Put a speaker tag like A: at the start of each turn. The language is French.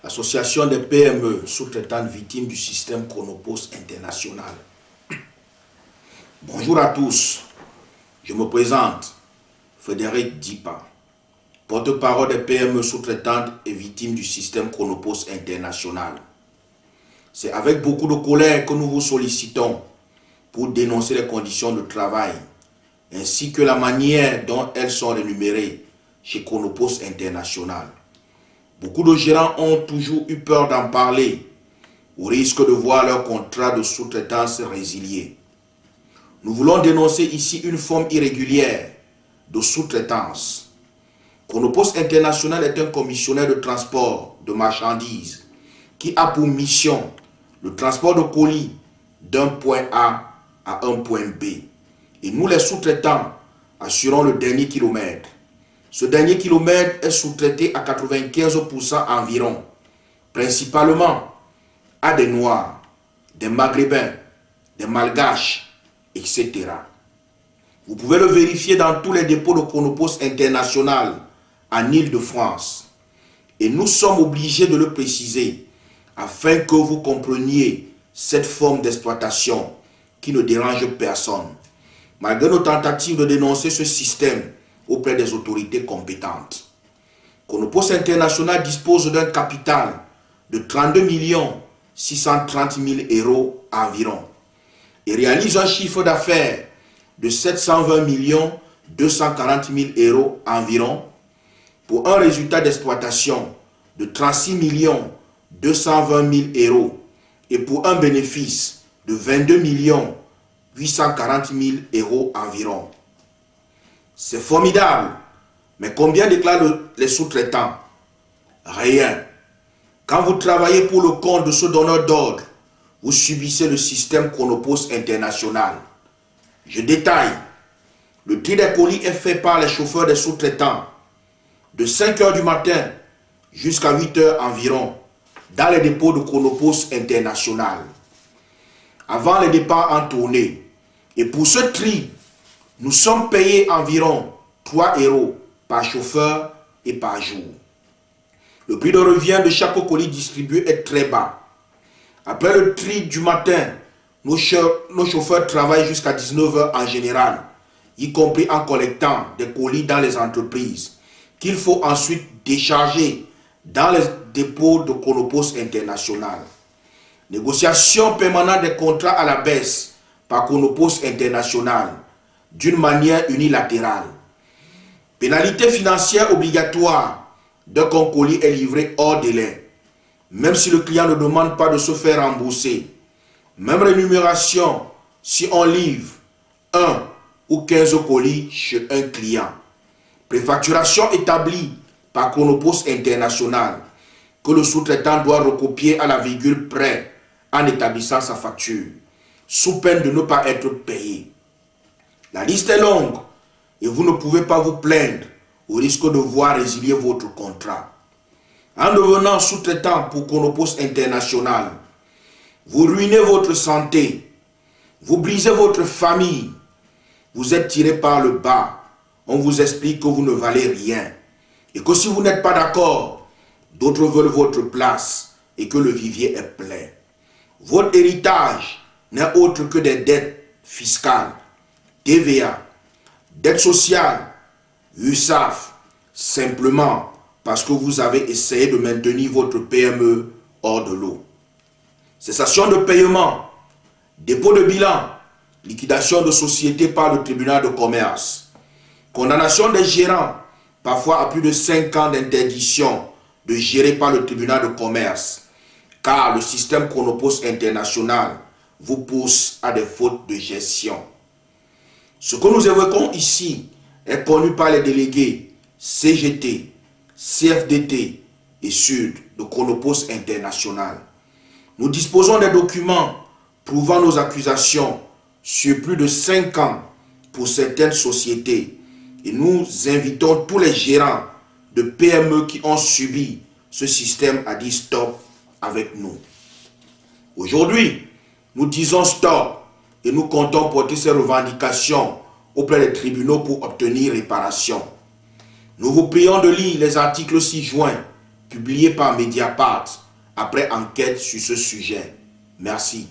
A: Association des PME sous-traitantes victimes du système Chronopost international. Bonjour à tous, je me présente, Frédéric Dipa, porte-parole des PME sous-traitantes et victimes du système Chronopost international. C'est avec beaucoup de colère que nous vous sollicitons pour dénoncer les conditions de travail ainsi que la manière dont elles sont rémunérées chez Chronopost international. Beaucoup de gérants ont toujours eu peur d'en parler, au risque de voir leur contrat de sous-traitance résilié. Nous voulons dénoncer ici une forme irrégulière de sous-traitance. Chronopost international est un commissionnaire de transport de marchandises qui a pour mission le transport de colis d'un point A à un point B. Et nous, les sous-traitants, assurons le dernier kilomètre. Ce dernier kilomètre est sous-traité à 95% environ, principalement à des Noirs, des Maghrébins, des Malgaches, etc. Vous pouvez le vérifier dans tous les dépôts de Chronopost international en Île-de-France. Et nous sommes obligés de le préciser afin que vous compreniez cette forme d'exploitation qui ne dérange personne, malgré nos tentatives de dénoncer ce système auprès des autorités compétentes. Chronopost international dispose d'un capital de 32 630 000 € environ et réalise un chiffre d'affaires de 720 240 000 € environ pour un résultat d'exploitation de 36 220 000 € et pour un bénéfice de 22 840 000 € environ. C'est formidable, mais combien déclarent les sous-traitants? Rien. Quand vous travaillez pour le compte de ce donneur d'ordre, vous subissez le système Chronopost international. Je détaille. Le tri des colis est fait par les chauffeurs des sous-traitants de 5 h du matin jusqu'à 8 h environ dans les dépôts de Chronopost international avant les départs en tournée. Et pour ce tri, nous sommes payés environ 3 € par chauffeur et par jour. Le prix de revient de chaque colis distribué est très bas. Après le tri du matin, nos chauffeurs travaillent jusqu'à 19 h en général, y compris en collectant des colis dans les entreprises, qu'il faut ensuite décharger dans les dépôts de Chronopost international. Négociation permanente des contrats à la baisse par Chronopost international, d'une manière unilatérale. Pénalité financière obligatoire dès qu'un colis est livré hors délai, même si le client ne demande pas de se faire rembourser. Même rémunération si on livre 1 ou 15 colis chez un client. Préfacturation établie par Chronopost international que le sous-traitant doit recopier à la virgule près en établissant sa facture, sous peine de ne pas être payé. La liste est longue et vous ne pouvez pas vous plaindre au risque de voir résilier votre contrat. En devenant sous-traitant pour Chronopost international, vous ruinez votre santé, vous brisez votre famille, vous êtes tiré par le bas, on vous explique que vous ne valez rien et que si vous n'êtes pas d'accord, d'autres veulent votre place et que le vivier est plein. Votre héritage n'est autre que des dettes fiscales, TVA, dette sociale, USAF, simplement parce que vous avez essayé de maintenir votre PME hors de l'eau. Cessation de paiement, dépôt de bilan, liquidation de société par le tribunal de commerce, condamnation des gérants, parfois à plus de 5 ans d'interdiction de gérer par le tribunal de commerce, car le système Chronopost international vous pousse à des fautes de gestion. Ce que nous évoquons ici est connu par les délégués CGT, CFDT et Sud de Chronopost international. Nous disposons des documents prouvant nos accusations sur plus de 5 ans pour certaines sociétés et nous invitons tous les gérants de PME qui ont subi ce système à dire stop avec nous. Aujourd'hui, nous disons stop et nous comptons porter ces revendications auprès des tribunaux pour obtenir réparation. Nous vous prions de lire les articles 6 juin publié par Mediapart après enquête sur ce sujet. Merci.